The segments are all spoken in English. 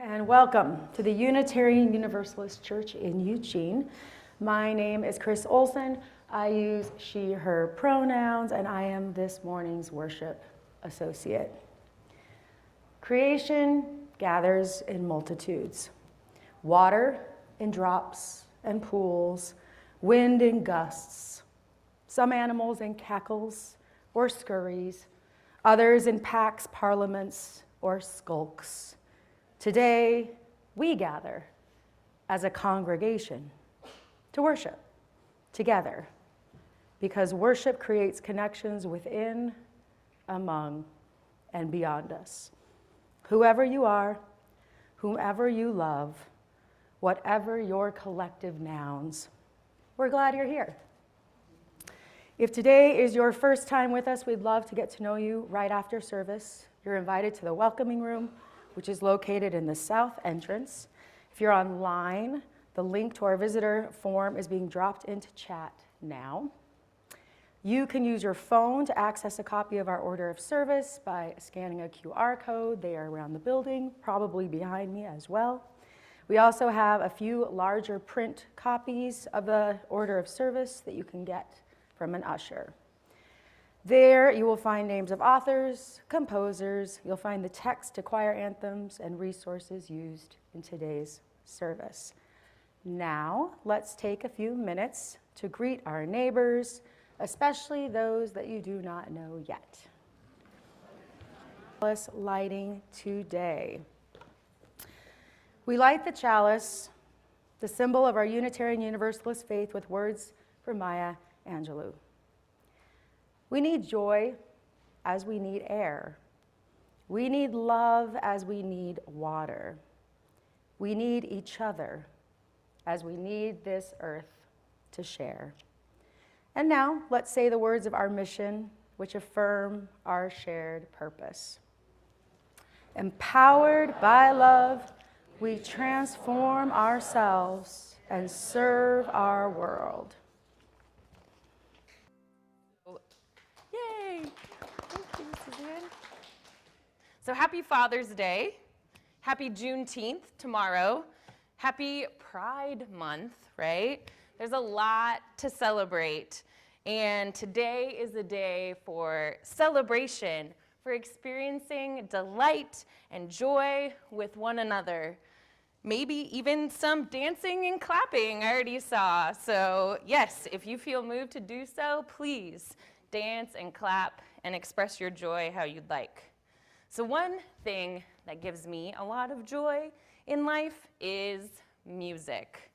and welcome to the Unitarian Universalist Church in Eugene. My name is Chris Olson. I use she, her pronouns, and I am this morning's worship associate. Creation gathers in multitudes. Water in drops and pools, wind in gusts. Some animals in cackles or scurries, others in packs, parliaments, or skulks. Today, we gather as a congregation to worship together because worship creates connections within, among, and beyond us. Whoever you are, whomever you love, whatever your collective nouns, we're glad you're here. If today is your first time with us, we'd love to get to know you right after service. You're invited to the welcoming room, which is located in the south entrance. If you're online, the link to our visitor form is being dropped into chat now. You can use your phone to access a copy of our order of service by scanning a QR code. They are around the building, probably behind me as well. We also have a few larger print copies of the order of service that you can get from an usher. There you will find names of authors, composers, you'll find the text to choir anthems and resources used in today's service. Now, let's take a few minutes to greet our neighbors, especially those that you do not know yet. Chalice lighting today. We light the chalice, the symbol of our Unitarian Universalist faith, with words from Maya Angelou. We need joy as we need air. We need love as we need water. We need each other as we need this earth to share. And now, let's say the words of our mission, which affirm our shared purpose. Empowered by love, we transform ourselves and serve our world. Yay! Thank you, Suzanne. So happy Father's Day. Happy Juneteenth tomorrow. Happy Pride Month, right? There's a lot to celebrate. And today is a day for celebration, for experiencing delight and joy with one another. Maybe even some dancing and clapping I already saw. So yes, if you feel moved to do so, please dance and clap and express your joy how you'd like. So one thing that gives me a lot of joy in life is music.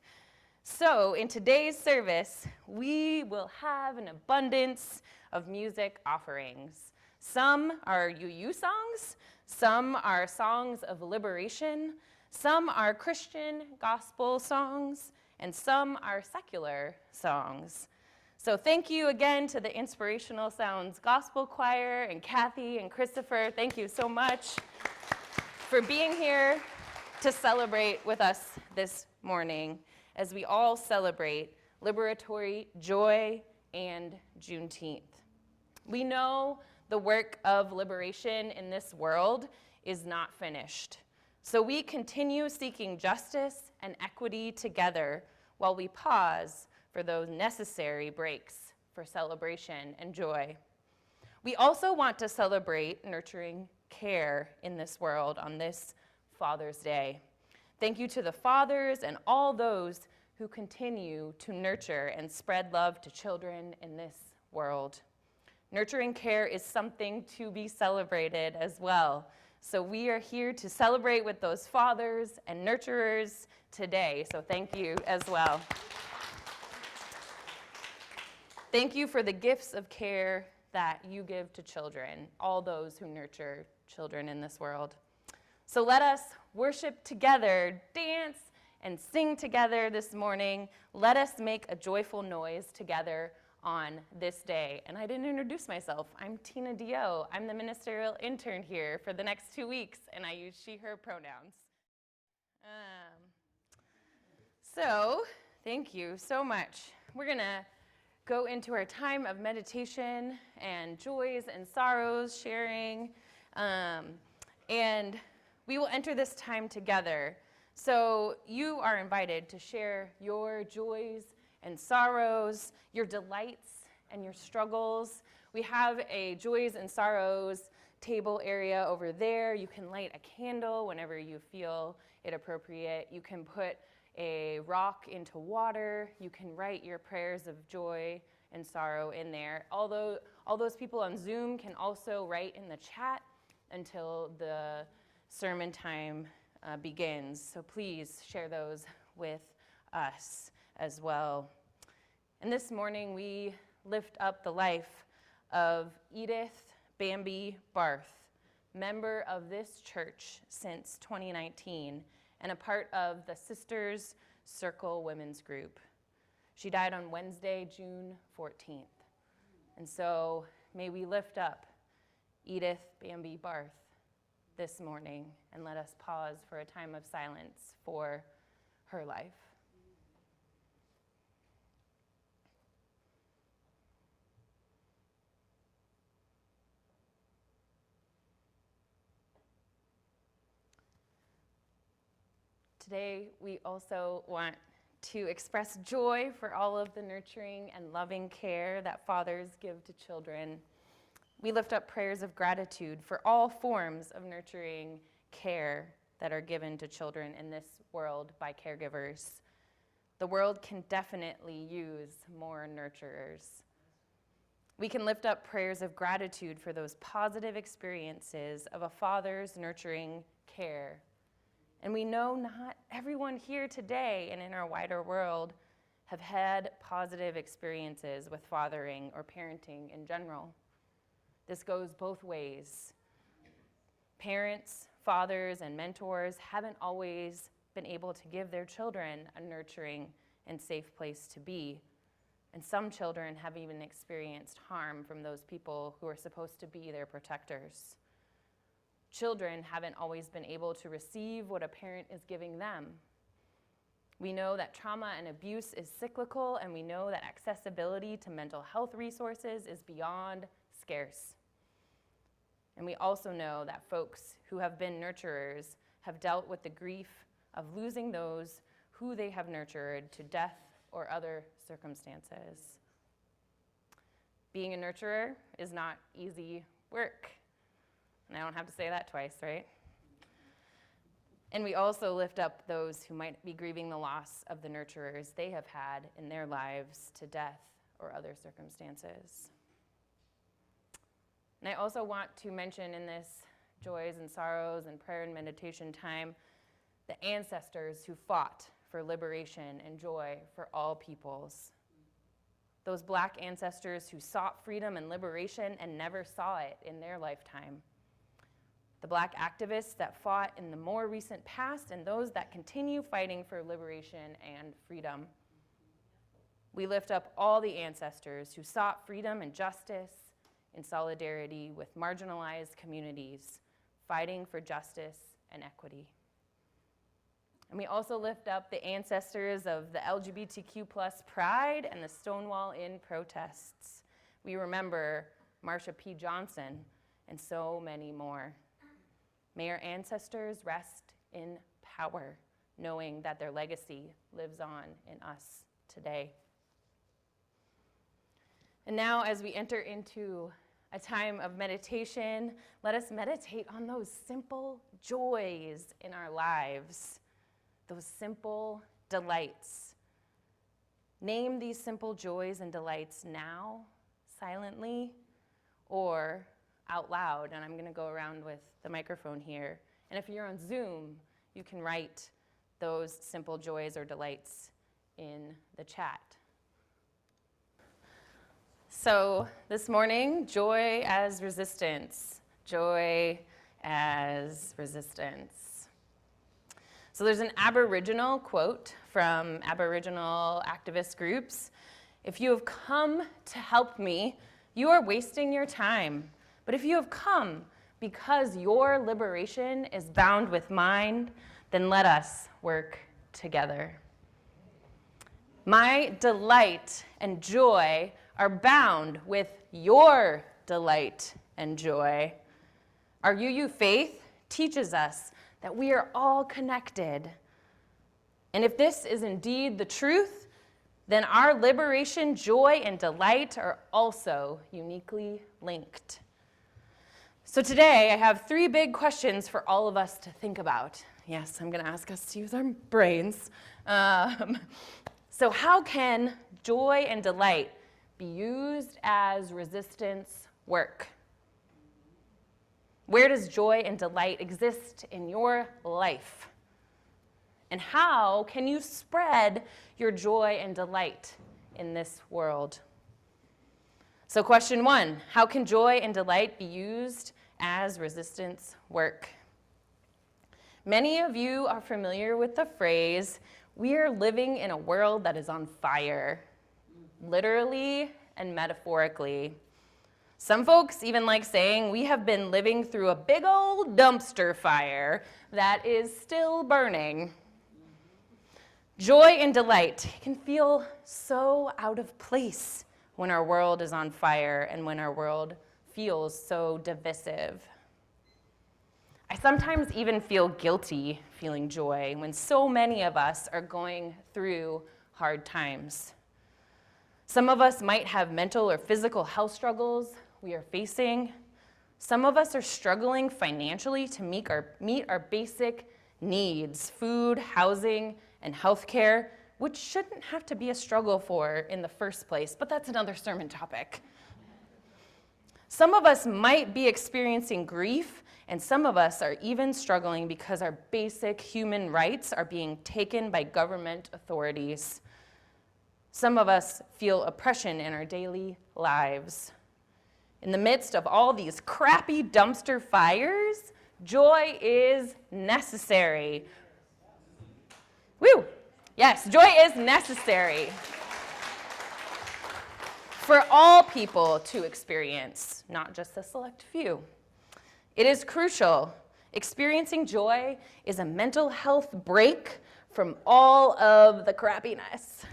So in today's service, we will have an abundance of music offerings. Some are UU songs, some are songs of liberation, some are Christian gospel songs, and some are secular songs. So thank you again to the Inspirational Sounds Gospel Choir and Kathy and Christopher. Thank you so much for being here to celebrate with us this morning as we all celebrate liberatory joy and Juneteenth. We know the work of liberation in this world is not finished. So we continue seeking justice and equity together while we pause for those necessary breaks for celebration and joy. We also want to celebrate nurturing care in this world on this Father's Day. Thank you to the fathers and all those who continue to nurture and spread love to children in this world. Nurturing care is something to be celebrated as well. So we are here to celebrate with those fathers and nurturers today. So thank you as well. Thank you for the gifts of care that you give to children, all those who nurture children in this world. So let us worship together, dance, and sing together this morning. Let us make a joyful noise together on this day. And I didn't introduce myself. I'm Tina DeYoe. I'm the ministerial intern here for the next 2 weeks, and I use she, her pronouns. So thank you so much. We're going to go into our time of meditation and joys and sorrows, sharing. And we will enter this time together. So you are invited to share your joys and sorrows, your delights and your struggles. We have a joys and sorrows table area over there. You can light a candle whenever you feel it appropriate. You can put a rock into water. You can write your prayers of joy and sorrow in there. Although all those people on Zoom can also write in the chat until the sermon time begins. So please share those with us as well. And this morning we lift up the life of Edith Bambi Barth, member of this church since 2019 and a part of the Sisters Circle Women's Group. She died on Wednesday, June 14th. And so may we lift up Edith Bambi Barth this morning, and let us pause for a time of silence for her life. Today, we also want to express joy for all of the nurturing and loving care that fathers give to children. We lift up prayers of gratitude for all forms of nurturing care that are given to children in this world by caregivers. The world can definitely use more nurturers. We can lift up prayers of gratitude for those positive experiences of a father's nurturing care. And we know not everyone here today and in our wider world have had positive experiences with fathering or parenting in general. This goes both ways. Parents, fathers, and mentors haven't always been able to give their children a nurturing and safe place to be. And some children have even experienced harm from those people who are supposed to be their protectors. Children haven't always been able to receive what a parent is giving them. We know that trauma and abuse is cyclical, and we know that accessibility to mental health resources is beyond scarce. And we also know that folks who have been nurturers have dealt with the grief of losing those who they have nurtured to death or other circumstances. Being a nurturer is not easy work. And I don't have to say that twice, right? And we also lift up those who might be grieving the loss of the nurturers they have had in their lives to death or other circumstances. And I also want to mention in this joys and sorrows and prayer and meditation time the ancestors who fought for liberation and joy for all peoples. Those Black ancestors who sought freedom and liberation and never saw it in their lifetime. The Black activists that fought in the more recent past and those that continue fighting for liberation and freedom. We lift up all the ancestors who sought freedom and justice in solidarity with marginalized communities, fighting for justice and equity. And we also lift up the ancestors of the LGBTQ+ pride and the Stonewall Inn protests. We remember Marsha P. Johnson and so many more. May our ancestors rest in power, knowing that their legacy lives on in us today. And now, as we enter into a time of meditation, let us meditate on those simple joys in our lives, those simple delights. Name these simple joys and delights now, silently, or out loud. And I'm going to go around with the microphone here. And if you're on Zoom, you can write those simple joys or delights in the chat. So this morning, joy as resistance. Joy as resistance. So there's an Aboriginal quote from Aboriginal activist groups. If you have come to help me, you are wasting your time. But if you have come because your liberation is bound with mine, then let us work together. My delight and joy are bound with your delight and joy. Our UU faith teaches us that we are all connected. And if this is indeed the truth, then our liberation, joy, and delight are also uniquely linked. So today, I have 3 big questions for all of us to think about. Yes, I'm going to ask us to use our brains. So how can joy and delight be used as resistance work? Where does joy and delight exist in your life? And how can you spread your joy and delight in this world? So question 1, how can joy and delight be used as resistance work? Many of you are familiar with the phrase, we are living in a world that is on fire, literally and metaphorically. Some folks even like saying we have been living through a big old dumpster fire that is still burning. Joy and delight can feel so out of place when our world is on fire and when our world feels so divisive. I sometimes even feel guilty feeling joy when so many of us are going through hard times. Some of us might have mental or physical health struggles we are facing. Some of us are struggling financially to meet our basic needs, food, housing, and healthcare, which shouldn't have to be a struggle for in the first place, but that's another sermon topic. Some of us might be experiencing grief, and some of us are even struggling because our basic human rights are being taken by government authorities. Some of us feel oppression in our daily lives. In the midst of all these crappy dumpster fires, joy is necessary. Woo! Yes, joy is necessary for all people to experience, not just a select few. It is crucial. Experiencing joy is a mental health break from all of the crappiness.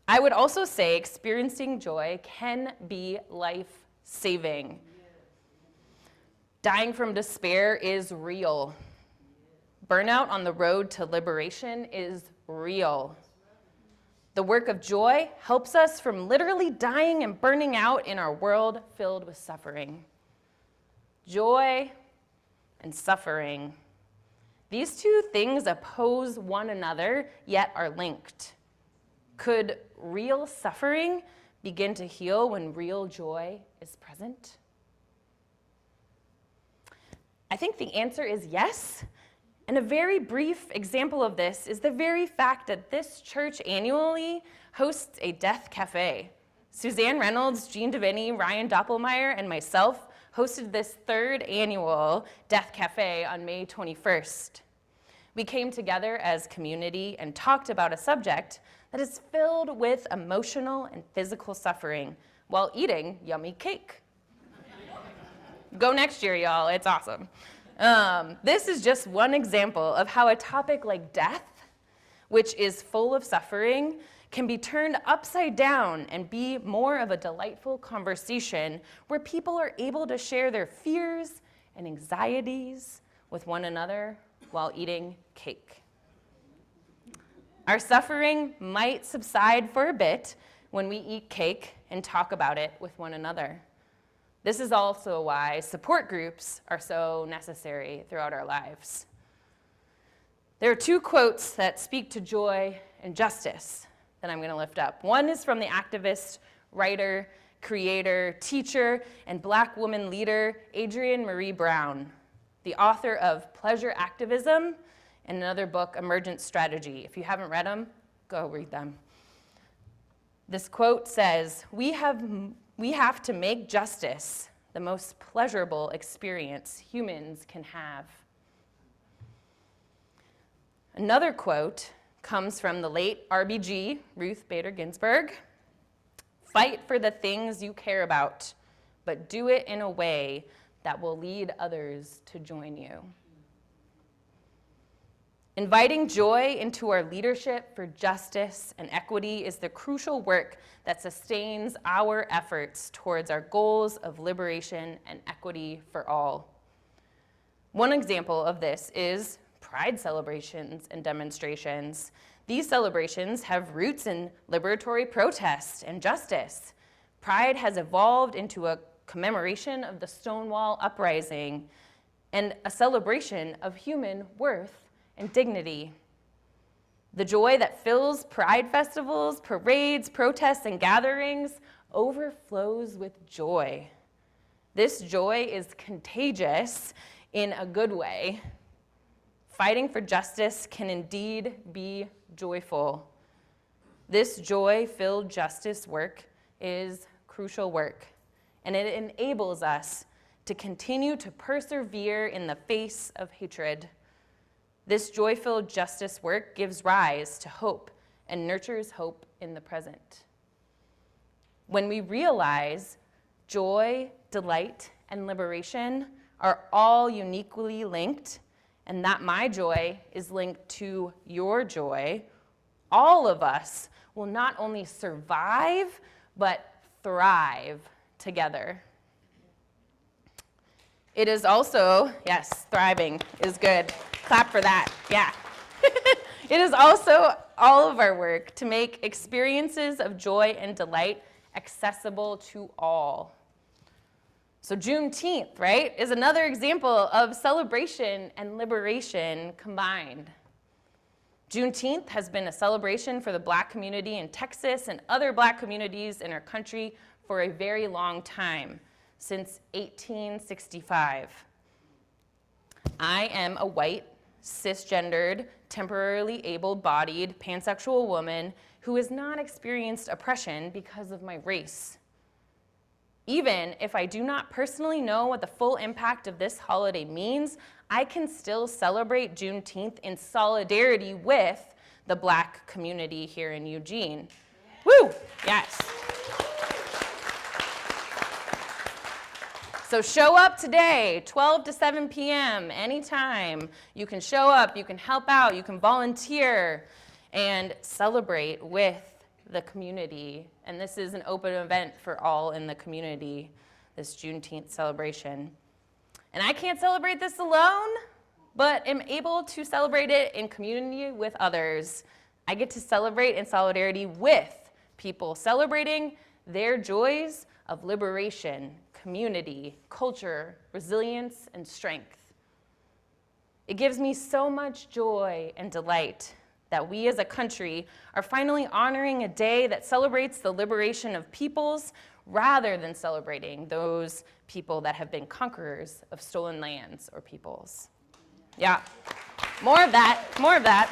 I would also say experiencing joy can be life-saving. Dying from despair is real. Burnout on the road to liberation is real. The work of joy helps us from literally dying and burning out in our world filled with suffering. Joy and suffering. These 2 things oppose one another, yet are linked. Could real suffering begin to heal when real joy is present? I think the answer is yes. And a very brief example of this is the very fact that this church annually hosts a death cafe. Suzanne Reynolds, Jean Deviney, Ryan Doppelmayr, and myself hosted this 3rd annual death cafe on May 21st. We came together as community and talked about a subject that is filled with emotional and physical suffering while eating yummy cake. Go next year, y'all. It's awesome. This is just one example of how a topic like death, which is full of suffering, can be turned upside down and be more of a delightful conversation where people are able to share their fears and anxieties with one another while eating cake. Our suffering might subside for a bit when we eat cake and talk about it with one another. This is also why support groups are so necessary throughout our lives. There are 2 quotes that speak to joy and justice that I'm going to lift up. One is from the activist, writer, creator, teacher, and Black woman leader, Adrienne Marie Brown, the author of Pleasure Activism and another book, Emergent Strategy. If you haven't read them, go read them. This quote says, we have to make justice the most pleasurable experience humans can have. Another quote comes from the late RBG, Ruth Bader Ginsburg. Fight for the things you care about, but do it in a way that will lead others to join you. Inviting joy into our leadership for justice and equity is the crucial work that sustains our efforts towards our goals of liberation and equity for all. One example of this is pride celebrations and demonstrations. These celebrations have roots in liberatory protest and justice. Pride has evolved into a commemoration of the Stonewall Uprising and a celebration of human worth and dignity. The joy that fills pride festivals, parades, protests, and gatherings overflows with joy. This joy is contagious in a good way. Fighting for justice can indeed be joyful. This joy-filled justice work is crucial work, and it enables us to continue to persevere in the face of hatred. This joy-filled justice work gives rise to hope and nurtures hope in the present. When we realize joy, delight, and liberation are all uniquely linked, and that my joy is linked to your joy, all of us will not only survive, but thrive together. It is also, yes, thriving is good. Clap for that, yeah. It is also all of our work to make experiences of joy and delight accessible to all. So Juneteenth, right, is another example of celebration and liberation combined. Juneteenth has been a celebration for the Black community in Texas and other Black communities in our country for a very long time, since 1865. I am a white, cisgendered, temporarily able-bodied, pansexual woman who has not experienced oppression because of my race. Even if I do not personally know what the full impact of this holiday means, I can still celebrate Juneteenth in solidarity with the Black community here in Eugene. Woo! Yes. So show up today, 12 to 7 p.m., anytime. You can show up, you can help out, you can volunteer, and celebrate with the community. And this is an open event for all in the community, this Juneteenth celebration. And I can't celebrate this alone, but am able to celebrate it in community with others. I get to celebrate in solidarity with people celebrating their joys of liberation, community, culture, resilience, and strength. It gives me so much joy and delight that we as a country are finally honoring a day that celebrates the liberation of peoples rather than celebrating those people that have been conquerors of stolen lands or peoples. Yeah, more of that, more of that.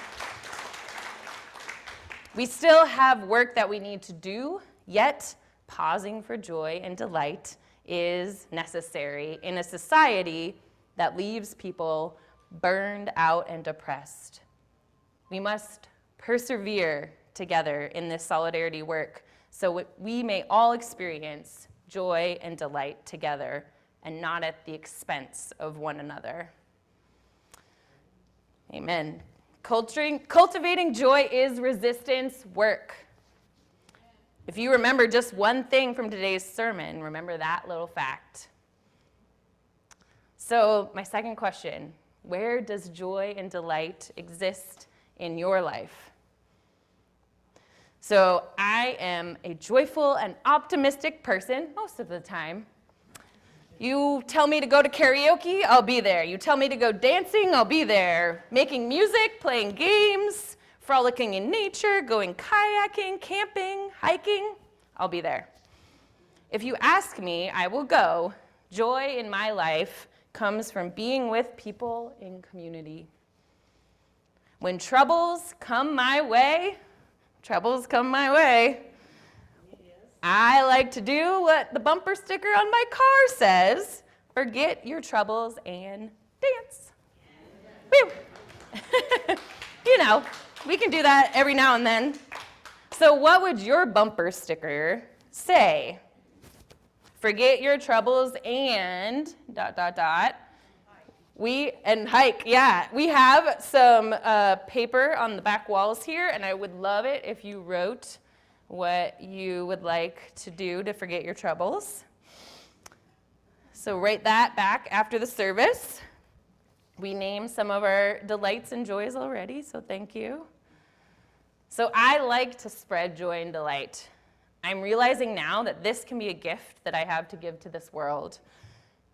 We still have work that we need to do, yet pausing for joy and delight is necessary in a society that leaves people burned out and depressed. We must persevere together in this solidarity work so we may all experience joy and delight together and not at the expense of one another. Amen. Cultivating joy is resistance work. If you remember just one thing from today's sermon, remember that little fact. So my second question, where does joy and delight exist in your life? So I am a joyful and optimistic person most of the time. You tell me to go to karaoke, I'll be there. You tell me to go dancing, I'll be there. Making music, playing games, frolicking in nature, going kayaking, camping, hiking, I'll be there. If you ask me, I will go. Joy in my life comes from being with people in community. When troubles come my way, I like to do what the bumper sticker on my car says, forget your troubles and dance. Woo! You know, we can do that every now and then. So what would your bumper sticker say? Forget your troubles and ... hike, yeah. We have some paper on the back walls here, and I would love it if you wrote what you would like to do to forget your troubles. So write that back after the service. We named some of our delights and joys already, so thank you. So I like to spread joy and delight. I'm realizing now that this can be a gift that I have to give to this world.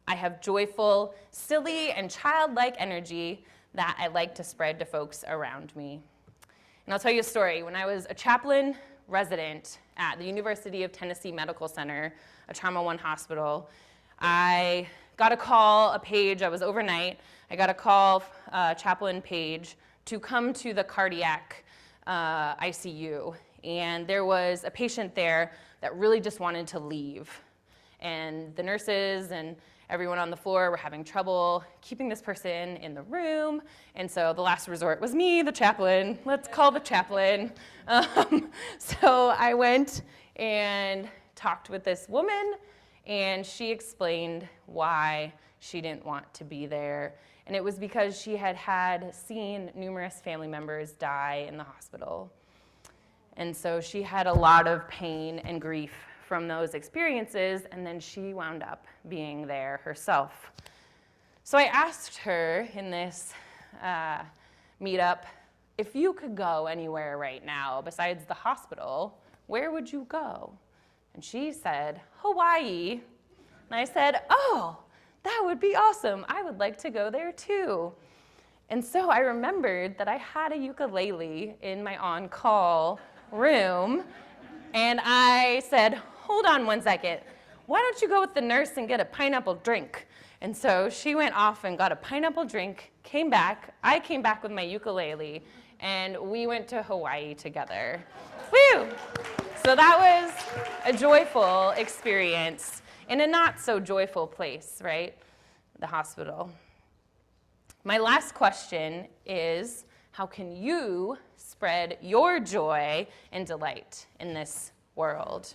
I have joyful, silly, and childlike energy that I like to spread to folks around me. And I'll tell you a story. When I was a chaplain resident at the University of Tennessee Medical Center, a Trauma One hospital, I got a call, a page, I was overnight, I got a call, chaplain page, to come to the cardiac ICU. And there was a patient there that really just wanted to leave. And the nurses and everyone on the floor were having trouble keeping this person in the room. And so the last resort was me, the chaplain. Let's call the chaplain. So I went and talked with this woman, and she explained why she didn't want to be there. And it was because she had seen numerous family members die in the hospital. And so she had a lot of pain and grief from those experiences, and then she wound up being there herself. So I asked her in this meetup, if you could go anywhere right now besides the hospital, where would you go? And she said, Hawaii. And I said, oh, that would be awesome. I would like to go there too. And so I remembered that I had a ukulele in my on-call room, and I said, hold on one second. Why don't you go with the nurse and get a pineapple drink? And so she went off and got a pineapple drink, came back. I came back with my ukulele, and we went to Hawaii together. Woo! So that was a joyful experience in a not so joyful place, right? The hospital. My last question is, how can you spread your joy and delight in this world?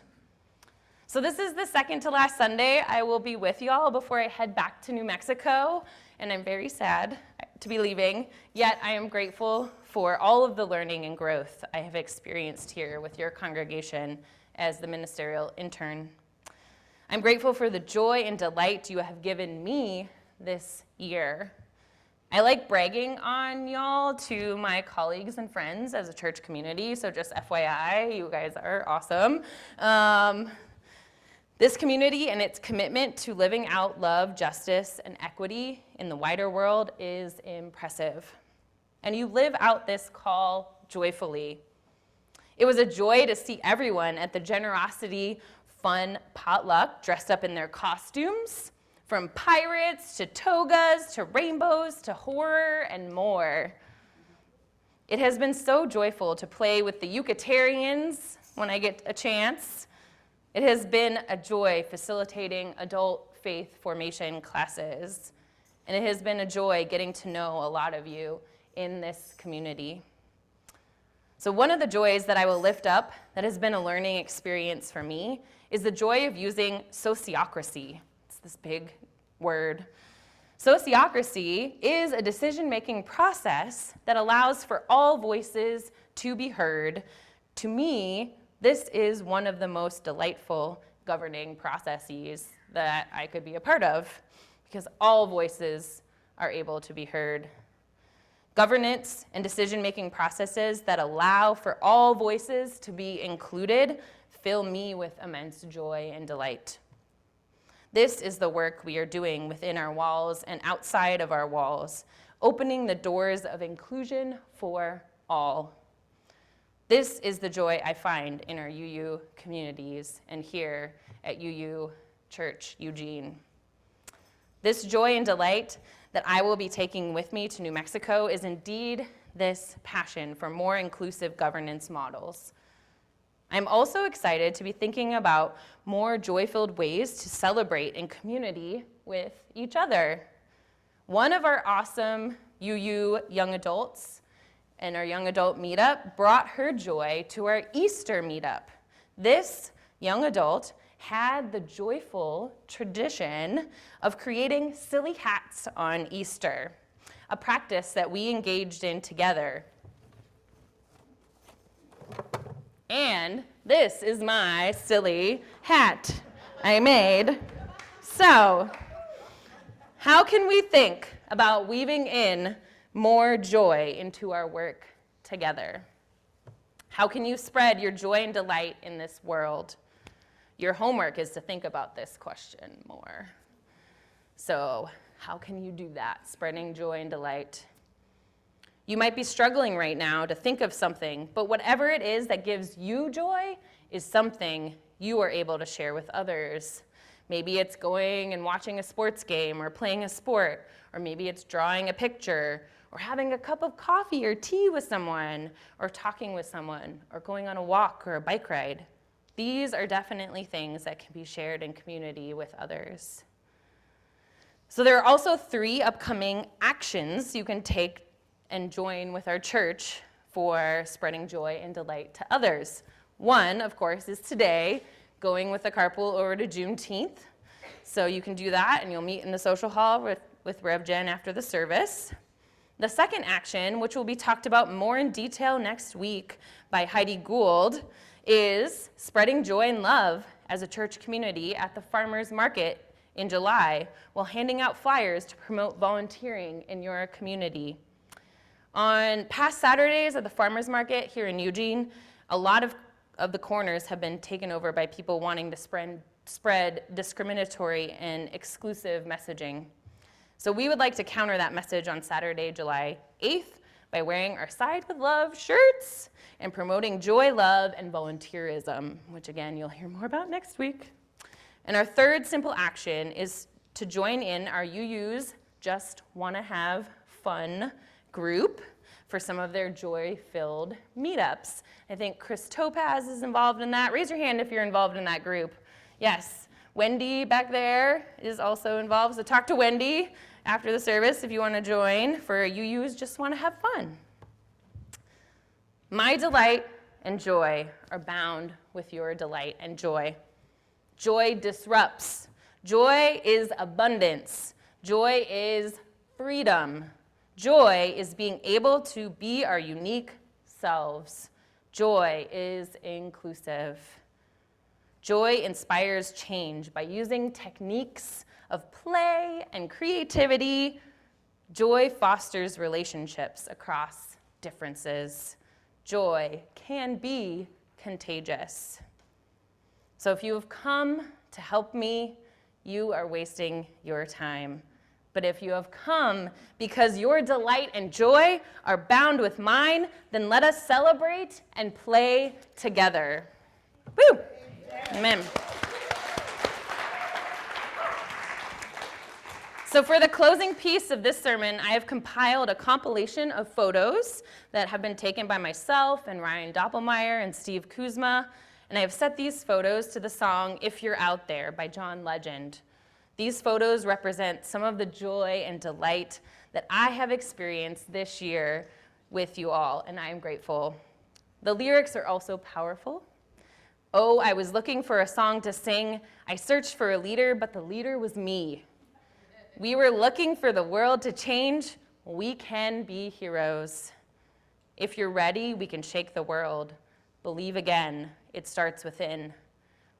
So this is the second to last Sunday I will be with y'all before I head back to New Mexico, and I'm very sad to be leaving, yet I am grateful for all of the learning and growth I have experienced here with your congregation as the ministerial intern. I'm grateful for the joy and delight you have given me this year. I like bragging on y'all to my colleagues and friends as a church community, so just FYI, you guys are awesome. This community and its commitment to living out love, justice, and equity in the wider world is impressive. And you live out this call joyfully. It was a joy to see everyone at the Generosity Fun potluck dressed up in their costumes, from pirates to togas to rainbows to horror and more. It has been so joyful to play with the Unitarians when I get a chance. It has been a joy facilitating adult faith formation classes, and it has been a joy getting to know a lot of you in this community. So one of the joys that I will lift up that has been a learning experience for me is the joy of using sociocracy. It's this big word. Sociocracy is a decision-making process that allows for all voices to be heard. To me, this is one of the most delightful governing processes that I could be a part of, because all voices are able to be heard. Governance and decision-making processes that allow for all voices to be included fill me with immense joy and delight. This is the work we are doing within our walls and outside of our walls, opening the doors of inclusion for all. This is the joy I find in our UU communities and here at UU Church Eugene. This joy and delight that I will be taking with me to New Mexico is indeed this passion for more inclusive governance models. I'm also excited to be thinking about more joy-filled ways to celebrate in community with each other. One of our awesome UU young adults and our young adult meetup brought her joy to our Easter meetup. This young adult had the joyful tradition of creating silly hats on Easter, a practice that we engaged in together. And this is my silly hat I made. So, how can we think about weaving in more joy into our work together. How can you spread your joy and delight in this world? Your homework is to think about this question more. So, how can you do that, spreading joy and delight? You might be struggling right now to think of something, but whatever it is that gives you joy is something you are able to share with others. Maybe it's going and watching a sports game or playing a sport, or maybe it's drawing a picture, or having a cup of coffee or tea with someone, or talking with someone, or going on a walk or a bike ride. These are definitely things that can be shared in community with others. So there are also 3 upcoming actions you can take and join with our church for spreading joy and delight to others. One, of course, is today, going with the carpool over to Juneteenth. So you can do that, and you'll meet in the social hall with Rev Jen after the service. The second action, which will be talked about more in detail next week by Heidi Gould, is spreading joy and love as a church community at the farmers market in July, while handing out flyers to promote volunteering in your community. On past Saturdays at the farmers market here in Eugene, a lot of the corners have been taken over by people wanting to spread discriminatory and exclusive messaging. So we would like to counter that message on Saturday, July 8th, by wearing our Side with Love shirts and promoting joy, love, and volunteerism, which again, you'll hear more about next week. And our third simple action is to join in our UU's Just Wanna Have Fun group for some of their joy-filled meetups. I think Chris Topaz is involved in that. Raise your hand if you're involved in that group. Yes, Wendy back there is also involved, so talk to Wendy after the service if you want to join for UU's Just Want to Have Fun. My delight and joy are bound with your delight and joy. Joy disrupts. Joy is abundance. Joy is freedom. Joy is being able to be our unique selves. Joy is inclusive. Joy inspires change by using techniques of play and creativity. Joy fosters relationships across differences. Joy can be contagious. So if you have come to help me, you are wasting your time. But if you have come because your delight and joy are bound with mine, then let us celebrate and play together. Woo! Amen. So for the closing piece of this sermon, I have compiled a compilation of photos that have been taken by myself and Ryan Doppelmayr and Steve Kuzma, and I have set these photos to the song If You're Out There by John Legend. These photos represent some of the joy and delight that I have experienced this year with you all, and I am grateful. The lyrics are also powerful. Oh, I was looking for a song to sing. I searched for a leader, but the leader was me. We were looking for the world to change. We can be heroes. If you're ready, we can shake the world. Believe again, it starts within.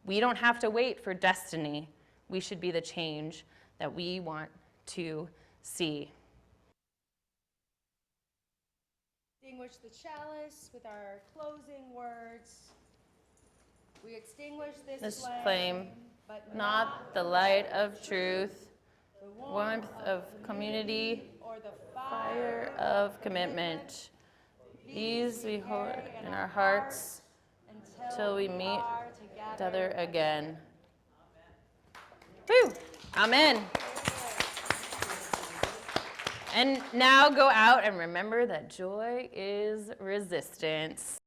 We don't have to wait for destiny. We should be the change that we want to see. Extinguish the chalice with our closing words. We extinguish this flame, but not the light of truth, the warmth of community, or the fire of commitment. These we hold in our hearts until we meet together again. Woo! Amen. And now go out and remember that joy is resistance.